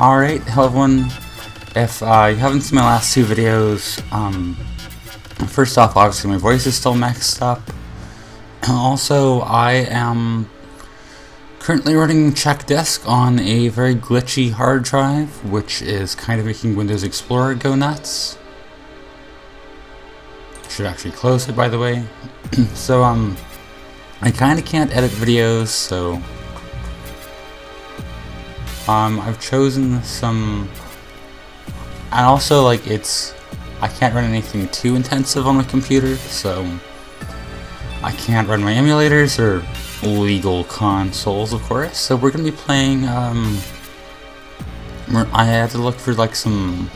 Alright, hello everyone. If you haven't seen my last two videos, first off, obviously my voice is still messed up. Also, I am currently running check disk on a very glitchy hard drive, which is kind of making Windows Explorer go nuts. Should actually close it, by the way. So, I kind of can't edit videos, so I've chosen some, and also I can't run anything too intensive on my computer, so I can't run my emulators or legal consoles, of course. So we're gonna be playing, I had to look for some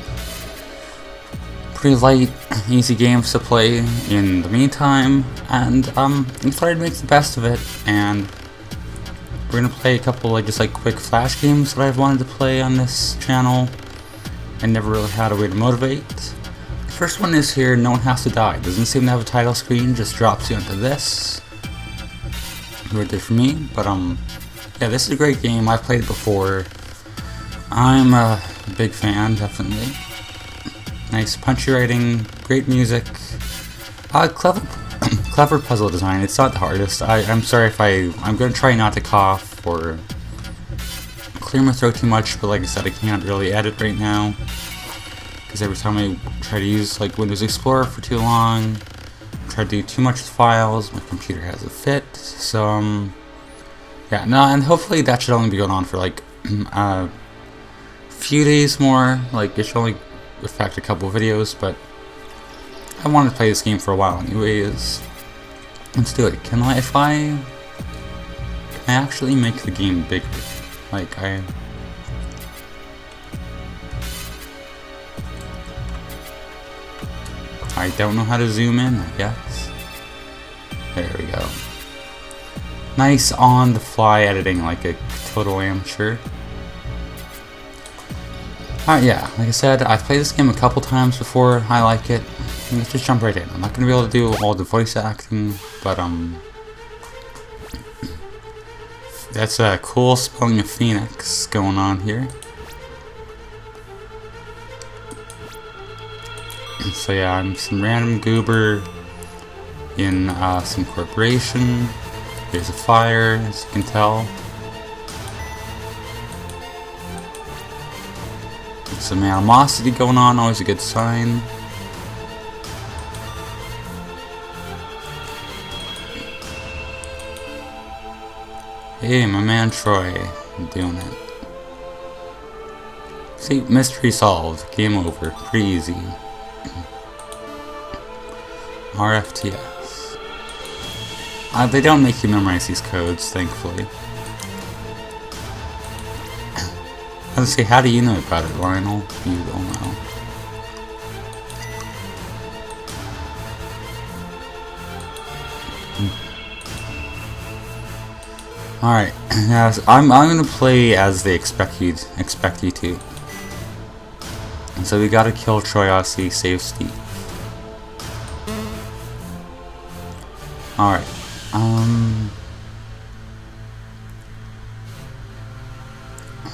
pretty light, easy games to play in the meantime, and I thought I'd make the best of it, and we're gonna play a couple just quick flash games that I've wanted to play on this channel and never really had a way to motivate. The first one is here, No One Has to Die. Doesn't seem to have a title screen, just drops you into this. What it did for me, but yeah, this is a great game. I've played it before. I'm a big fan, definitely. Nice punchy writing, great music, clever puzzle design. It's not the hardest. I'm sorry if I'm going to try not to cough or clear my throat too much, but like I said, I can't really edit right now because every time I try to use Windows Explorer for too long, try to do too much with files, my computer has a fit. So yeah, no, and hopefully that should only be going on for a few days more. It should only affect a couple videos, but I wanted to play this game for a while anyways. Let's do it. Can I actually make the game bigger? I don't know how to zoom in, I guess. There we go. Nice on the fly editing like a total amateur. Alright, yeah, like I said, I've played this game a couple times before. I like it. Let's just jump right in. I'm not gonna be able to do all the voice acting, but that's a cool spelling of Phoenix going on here. So yeah, I'm some random goober in some corporation. There's a fire, as you can tell. Some animosity going on, always a good sign. Hey, my man Troy, I'm doing it. See, mystery solved, game over, pretty easy. RFTS. They don't make you memorize these codes, thankfully. I was gonna say, how do you know about it, Lionel? You don't know. Alright, now I'm gonna play as they expect you to. And so we gotta kill Troy Ossey, save Steve. Alright,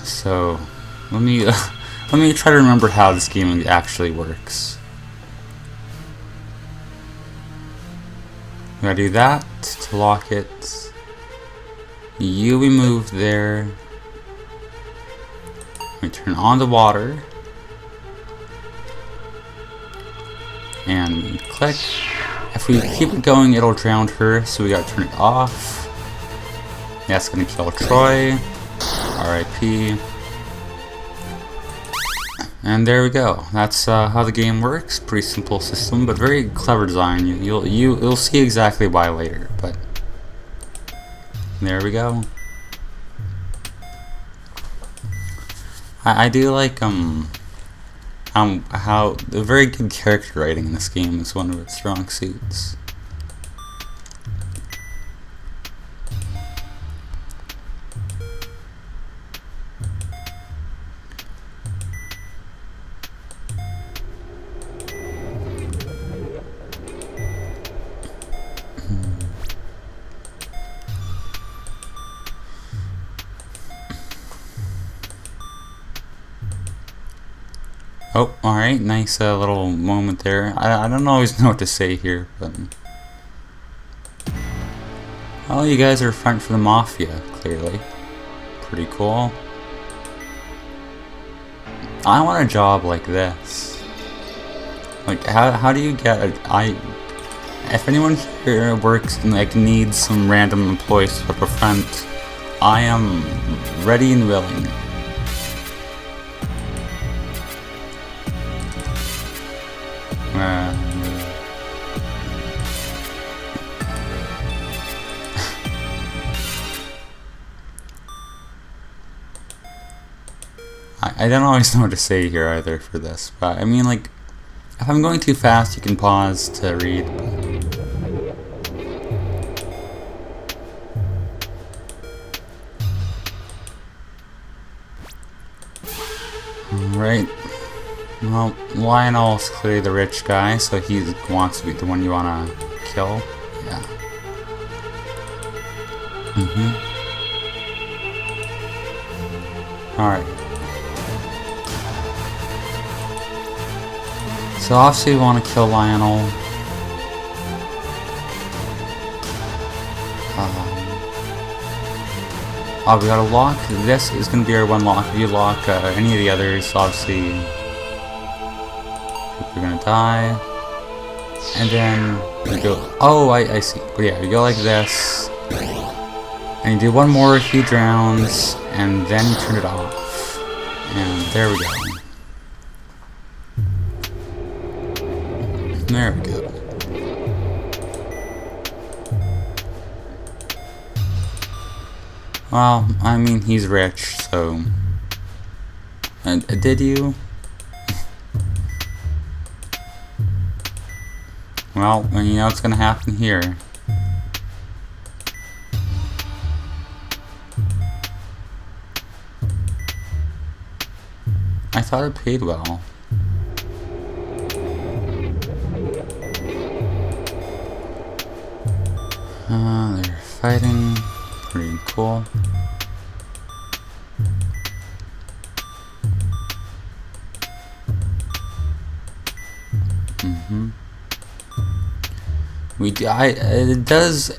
so let me try to remember how this game actually works. We gotta do that to lock it. We move there. We turn on the water. And we click. If we keep it going, it'll drown her, so we gotta turn it off. That's gonna kill Troy. RIP. And there we go. That's how the game works. Pretty simple system, but very clever design. You'll see exactly why later. But there we go. I do like how the very good character writing in this game is one of its strong suits. Oh, alright, nice little moment there. I don't always know what to say here, but... Oh, you guys are front for the Mafia, clearly. Pretty cool. I want a job like this. Like, how do you get a... If anyone here works and, like, needs some random employees to up a front, I am ready and willing. I don't always know what to say here either for this, but I mean, like, if I'm going too fast, you can pause to read. Alright. Well, Lionel's clearly the rich guy, so he wants to be the one you want to kill. Yeah. Alright. So obviously we want to kill Lionel. Oh, we gotta lock. This is gonna be our one lock. If you lock any of the others, obviously we're gonna die. And then we go. Oh, I see. But yeah, we go like this, and you do one more. He drowns, and then you turn it off. And there we go. There we go. Well, I mean, he's rich, so... did you? Well, you know what's gonna happen here. I thought it paid well. They're fighting. Pretty cool. It does,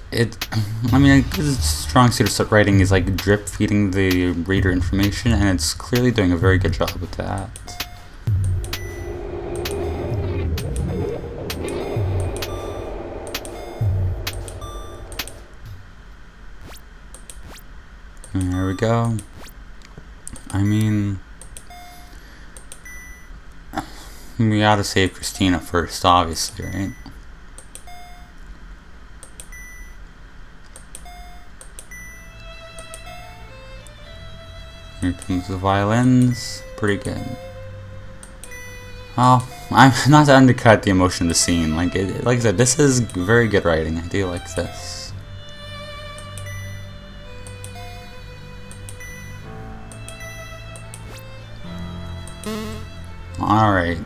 I mean, a good strong suit of writing is like drip feeding the reader information, and it's clearly doing a very good job with that. There we go. I mean, we gotta save Christina first, obviously, right? Here comes the violins. Pretty good. Well, I'm not to undercut the emotion of the scene. Like I said, this is very good writing. I do like this. Alright,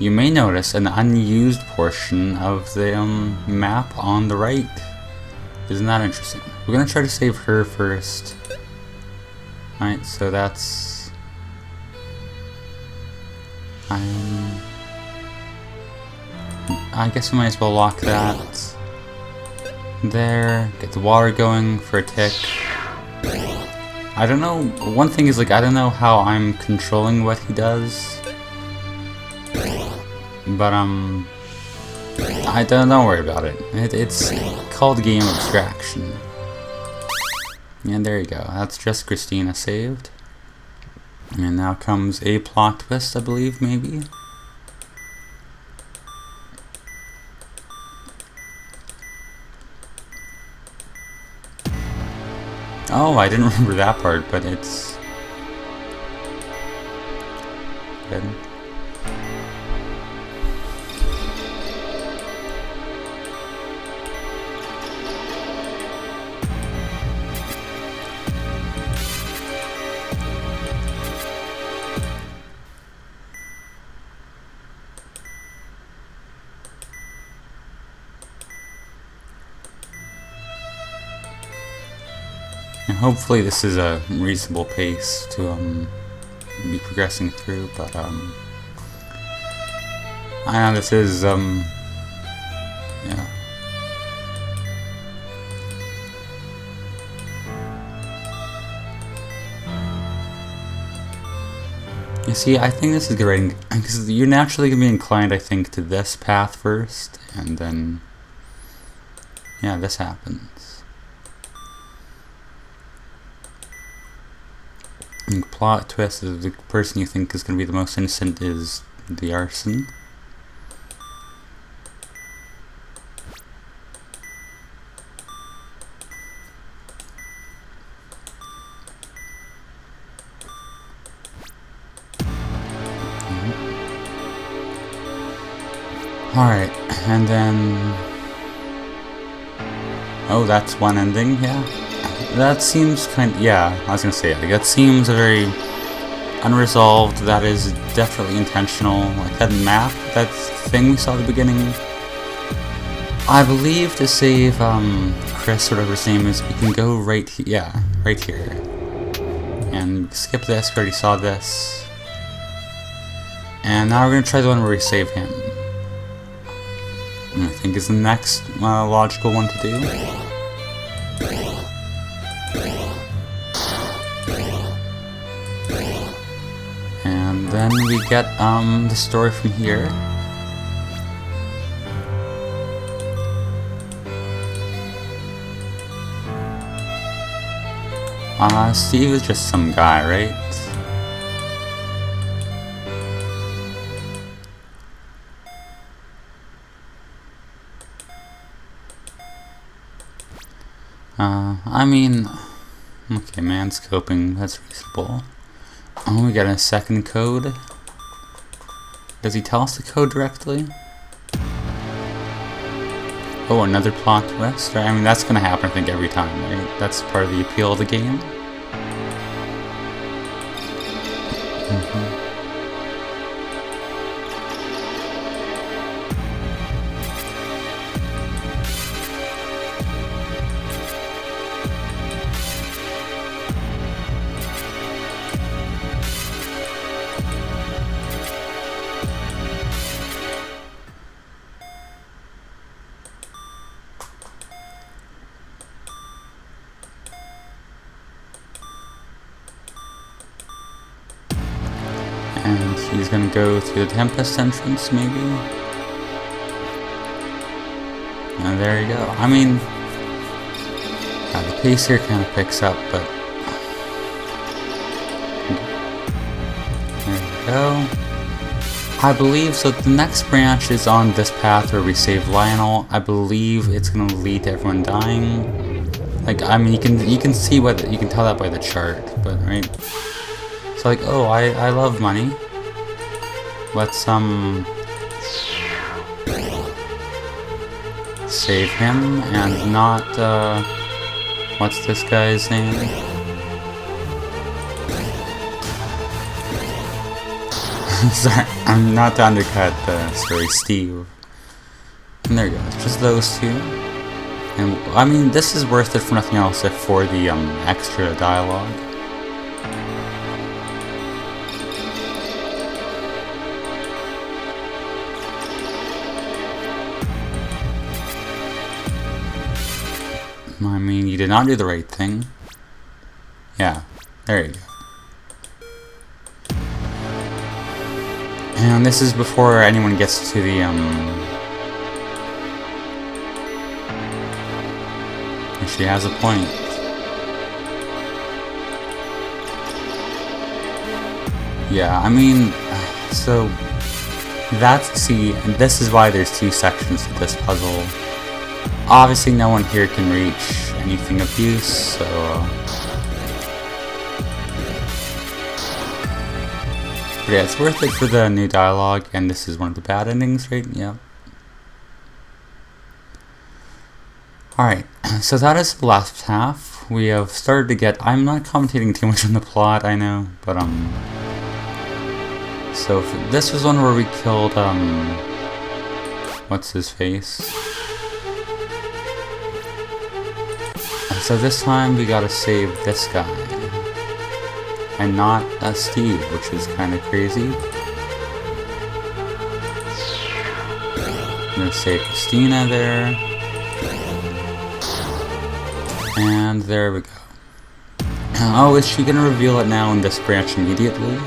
you may notice an unused portion of the map on the right. Isn't that interesting? We're gonna try to save her first. Alright, so that's... I guess we might as well lock that. There, get the water going for a tick. I don't know, one thing is, like, I don't know how I'm controlling what he does. But, don't worry about it. It's called game abstraction. And there you go, that's just Christina saved. And now comes a plot twist, I believe, maybe? Oh, I didn't remember that part, but it's good. And hopefully this is a reasonable pace to be progressing through, but I know this is yeah. You see, I think this is great because you're naturally gonna be inclined, I think, to this path first, and then yeah, this happens. And plot twist is the person you think is gonna be the most innocent is the arson. Alright, and then... oh, that's one ending, yeah. That seems yeah, I was gonna say, like, that seems very unresolved. That is definitely intentional. Like, that map, that thing we saw at the beginning, I believe to save, Chris, whatever his name is, we can go right here, yeah, right here. And skip this, we already saw this. And now we're gonna try the one where we save him. I think is the next logical one to do. And then we get the story from here. Steve is just some guy, right? I mean, okay, manscoping, that's reasonable. Oh, we got a second code. Does he tell us the code directly? Oh, another plot twist? Right? I mean, that's gonna happen, I think, every time, right? That's part of the appeal of the game. And he's gonna go through the Tempest entrance, maybe? And there you go. I mean, the pace here kind of picks up, but... there we go. I believe, so the next branch is on this path where we save Lionel. I believe it's gonna lead to everyone dying. Like, I mean, you can see what, you can tell that by the chart, but, right? So like, oh, I love money. Let's save him and not what's this guy's name? Sorry, I'm not to undercut the story, Steve. And there you go, it's just those two. And I mean, this is worth it for nothing else if for the extra dialogue. I mean, you did not do the right thing. Yeah, there you go. And this is before anyone gets to the, she has a point. Yeah, I mean, so, see, and this is why there's two sections to this puzzle. Obviously, no one here can reach anything of use, so... but yeah, it's worth it for the new dialogue, and this is one of the bad endings, right? Yeah. Alright, so that is the last half. We have started to get... I'm not commentating too much on the plot, I know, but, so, this was one where we killed, what's his face? So this time we gotta save this guy. and not Steve, which is kind of crazy. I'm gonna save Christina there. And there we go. Oh, is she gonna reveal it now in this branch immediately?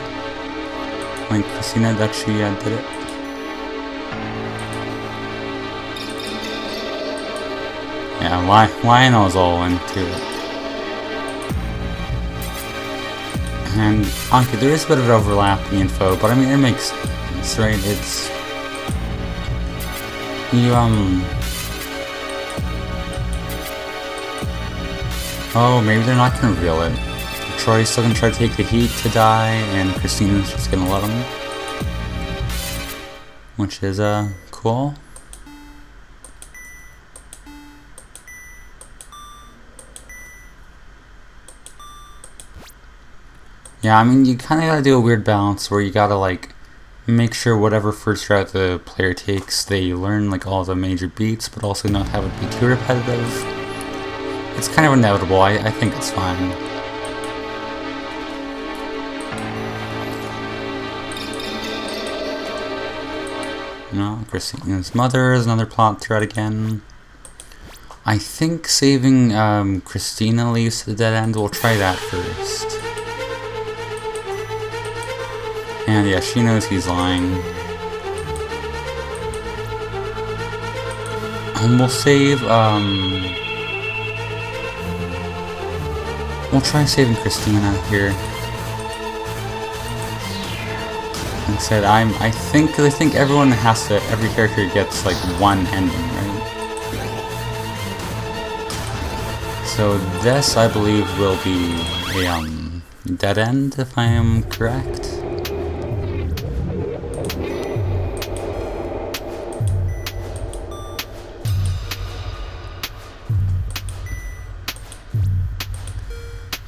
Like Christina that she did it? Yeah, Lionel's all into it. And, okay, there is a bit of overlapping info, but I mean, it makes sense, right? It's... You, oh, maybe they're not gonna reveal it. Troy's still gonna try to take the heat to die, and Christina's just gonna let him. Which is, cool. Yeah, I mean, you kinda gotta do a weird balance where you gotta, like, make sure whatever first route the player takes, they learn, like, all the major beats, but also not have it be too repetitive. It's kind of inevitable. I think it's fine. No, Christina's mother is another plot thread again. I think saving Christina leaves to the dead end. We'll try that first. And yeah, she knows he's lying. And we'll save, we'll try saving Christina here. Like I said, I think everyone has to, every character gets like one ending, right? So this, I believe, will be a dead end, if I am correct.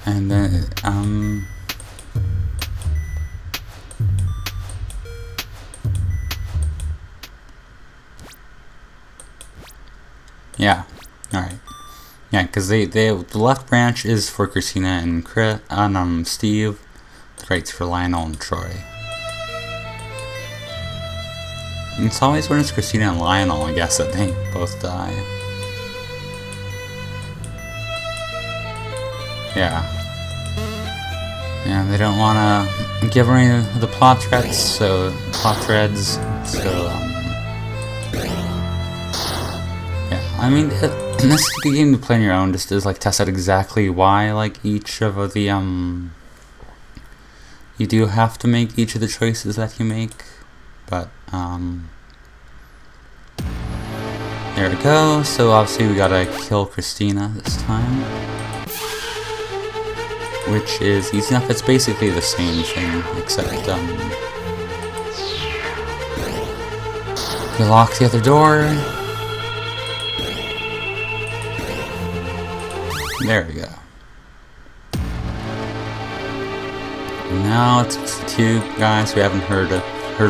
And then, yeah, alright. Yeah, because the left branch is for Christina and Steve. The right's for Lionel and Troy. And it's always when it's Christina and Lionel, I guess, that they both die. Yeah. Yeah, they don't want to give her any of the plot threads, so yeah, I mean, this is a game to play on your own, just to like test out exactly why, like, each of the you do have to make each of the choices that you make, but there we go. So obviously we gotta kill Christina this time, which is easy enough. It's basically the same thing, except you lock the other door. There we go. And now it's the two guys we haven't heard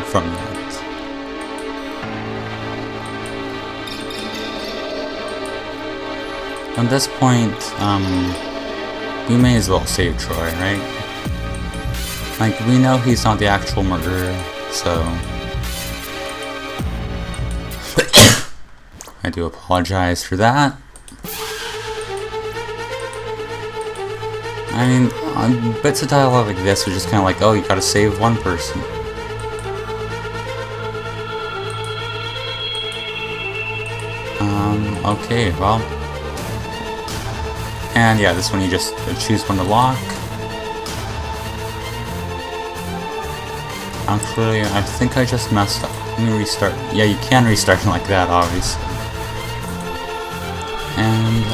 from yet. At this point, we may as well save Troy, right? Like, we know he's not the actual murderer, so... I do apologize for that. I mean, bits of dialogue like this are just kind of like, oh, you gotta save one person. Okay, well... And yeah, this one you just choose one to lock. Actually, I think I just messed up. Let me restart. Yeah, you can restart like that, obviously. And,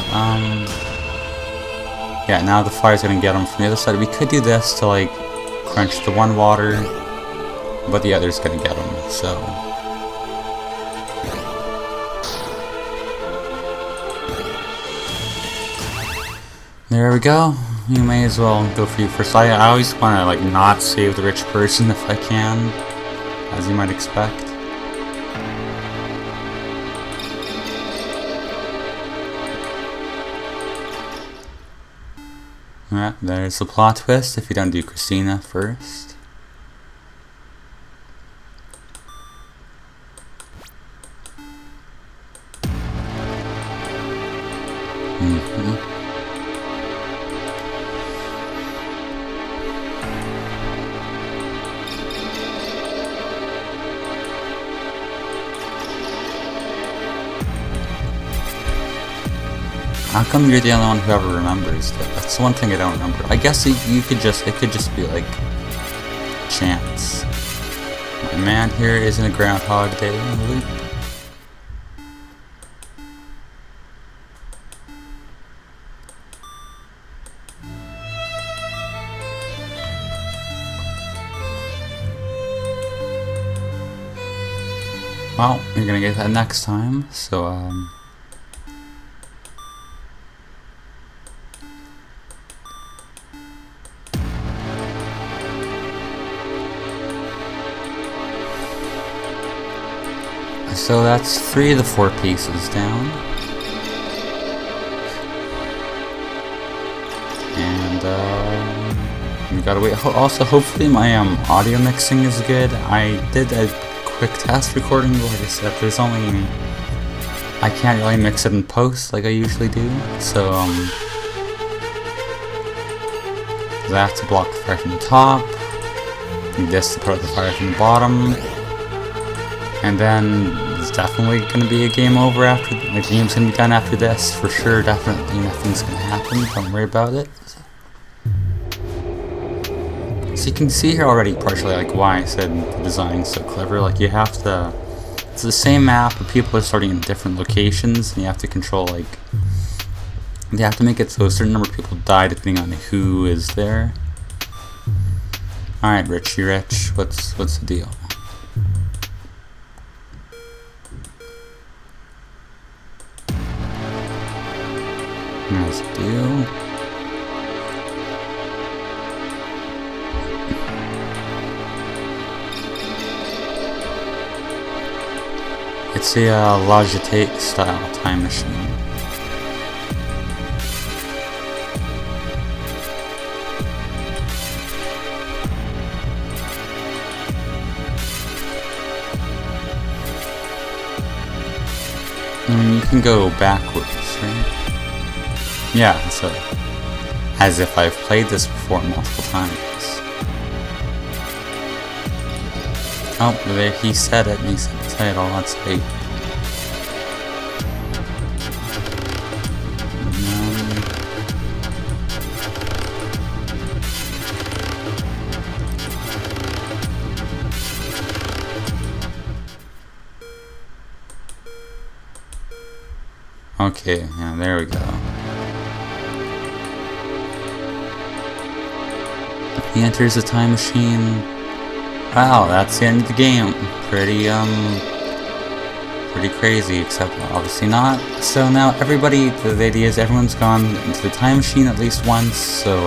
yeah, now the fire's gonna get him from the other side. We could do this to, like, quench the one water, but the other's gonna get him, so... There we go. You may as well go for you first. I always want to, like, not save the rich person if I can, as you might expect. Alright, there's the plot twist if you don't do Christina first. How come you're the only one who ever remembers that? That's the one thing I don't remember. I guess it could just be like chance. My man here is in a Groundhog Day loop. Well, you're gonna get that next time, so so that's 3 of the 4 pieces down. And we gotta wait. Also, hopefully my audio mixing is good. I did a quick test recording, but like I said, I can't really mix it in post like I usually do. So I have to block the fire from the top, this to put out the fire from the bottom. And then it's definitely going to be a game over after, the game's going to be done after this, for sure, definitely nothing's going to happen, don't worry about it. So you can see here already partially like why I said the design's so clever, like you have to, it's the same map, but people are starting in different locations, and you have to control like, you have to make it so a certain number of people die depending on who is there. Alright, Richie Rich, what's the deal? Nice deal. It's a Logitech style time machine. You can go backwards, right? Yeah, so as if I've played this before multiple times. Oh, there he said it, he said the title, let's see. Okay, yeah, there we go. He enters the time machine. Wow, that's the end of the game. Pretty crazy, except obviously not. So now everybody, the idea is everyone's gone into the time machine at least once, so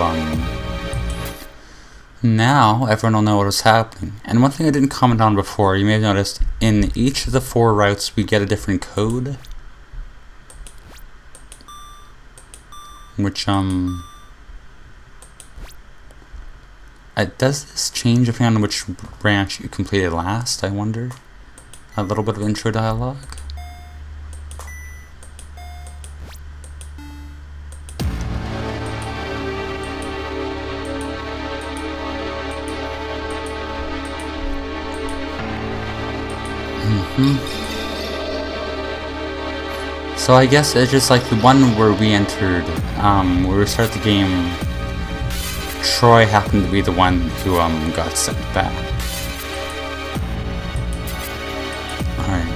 now everyone will know what was happening. And one thing I didn't comment on before, you may have noticed, in each of the 4 routes we get a different code. Which, does this change depending on which branch you completed last, I wonder? A little bit of intro dialogue? So I guess it's just like the one where we entered, where we start the game, Troy happened to be the one who got sent back. Alright.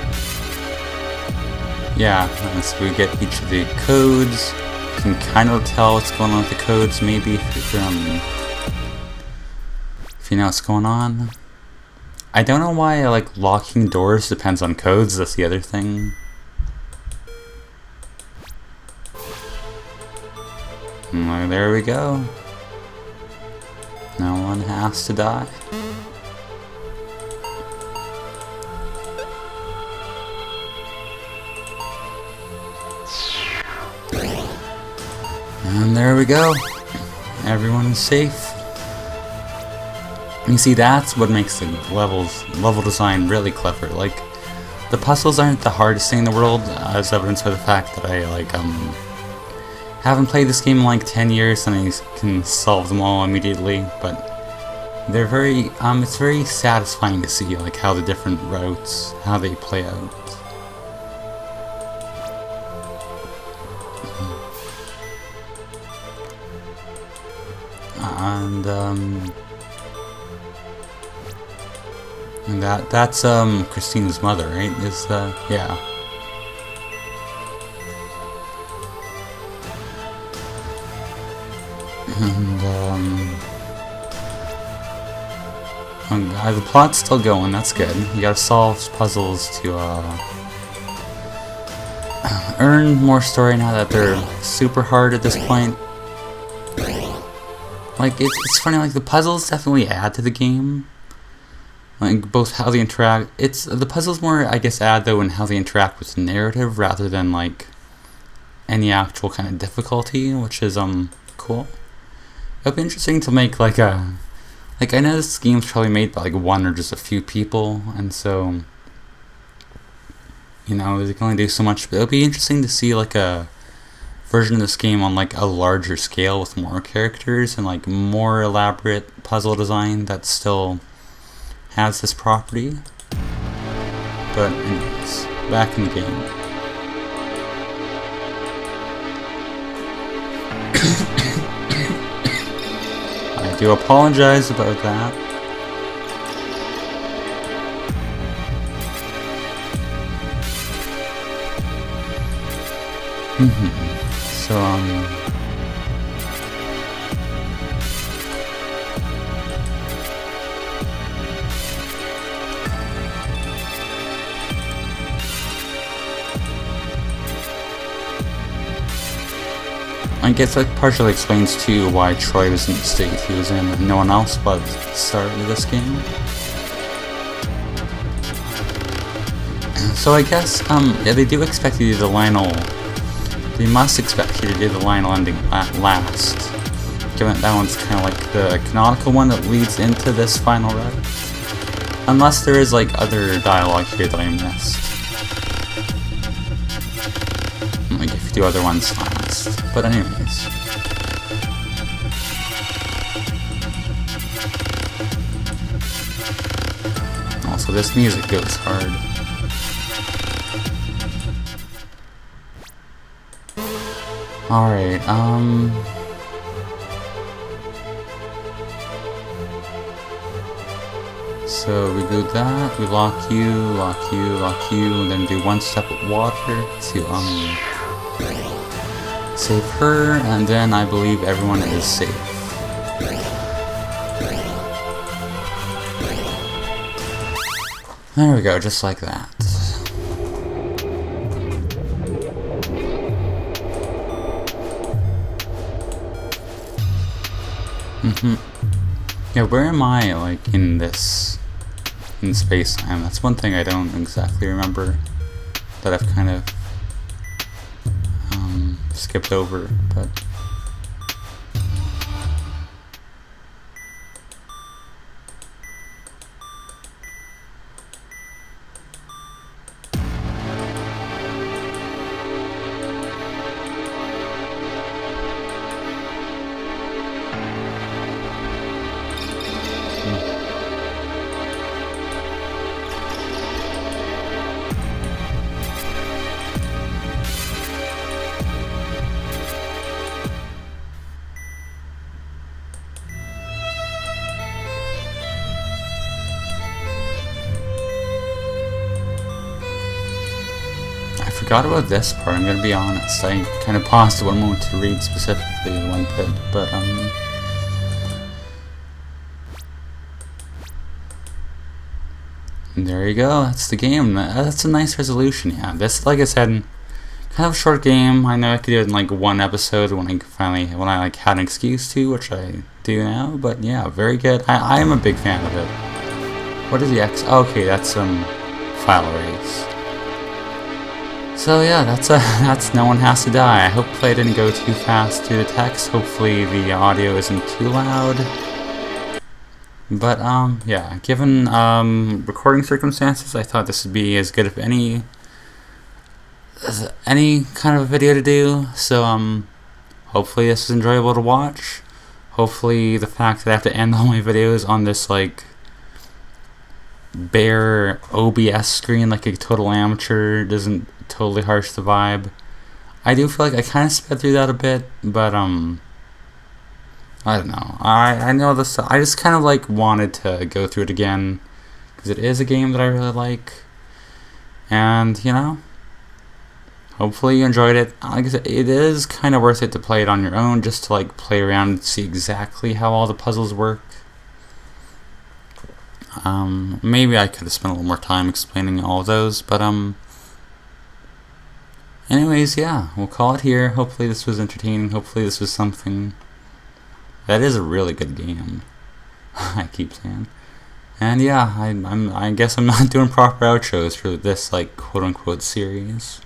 Yeah, and so we get each of the codes. You can kind of tell what's going on with the codes, maybe, if you know what's going on. I don't know why like locking doors depends on codes, that's the other thing. And there we go. No one has to die. And there we go. everyone is safe. You see, that's what makes the level design really clever. Like, the puzzles aren't the hardest thing in the world, as evidenced by the fact that I haven't played this game in like 10 years and I can solve them all immediately. But they're very it's very satisfying to see like how the different routes, how they play out. And that's Christina's mother, right? Yeah. And the plot's still going. That's good. You gotta solve puzzles to earn more story now that they're super hard at this point. Like, it's funny, like, the puzzles definitely add to the game. Like, both how they interact. The puzzles more, I guess, add, though, in how they interact with the narrative, rather than, like, any actual kind of difficulty, which is, cool. It'll be interesting to make, like, I know this game's probably made by, like, one or just a few people, and so, you know, they can only do so much, but it'll be interesting to see, like, a version of this game on like a larger scale with more characters and like more elaborate puzzle design that still has this property. But anyways, back in the game. I do apologize about that. So, I guess that partially explains too why Troy was in the state he was in and no one else was at the start of this game. So I guess, yeah, they do expect you to do the Lionel. They must expect you to do the Lionel ending last, given that one's kind of like the canonical one that leads into this final route. Unless there is like other dialogue here that I missed. Like if you do other ones last. But anyways. Also, this music goes hard. Alright, so we do that, we lock you, and then do one step with water to, save her, and then I believe everyone is safe. There we go, just like that. Yeah, where am I, like, in space-time? That's one thing I don't exactly remember, that I've kind of, skipped over, but... I forgot about this part, I'm gonna be honest. I kind of paused at one moment to read specifically the one bit, but, there you go, that's the game. That's a nice resolution, yeah. This, like I said, kind of a short game. I know I could do it in, like, one episode when I, like, had an excuse to, which I do now, but yeah, very good. I am a big fan of it. What is the X? Oh, okay, that's, file erase. So yeah, that's No One Has to Die. I hope I didn't go too fast through the text. Hopefully the audio isn't too loud. But yeah, given recording circumstances, I thought this would be as good of any kind of a video to do. So hopefully this is enjoyable to watch. Hopefully the fact that I have to end all my videos on this like bare OBS screen like a total amateur doesn't totally harsh the vibe. I do feel like I kind of sped through that a bit, but I don't know. I know this. I just kind of like wanted to go through it again because it is a game that I really like, and you know, hopefully you enjoyed it. Like I said, it is kind of worth it to play it on your own, just to like play around and see exactly how all the puzzles work. Maybe I could have spent a little more time explaining all of those, but anyways, yeah, we'll call it here. Hopefully this was entertaining. Hopefully this was something. That is a really good game. I keep saying. And yeah, I guess I'm not doing proper outros for this like quote unquote series.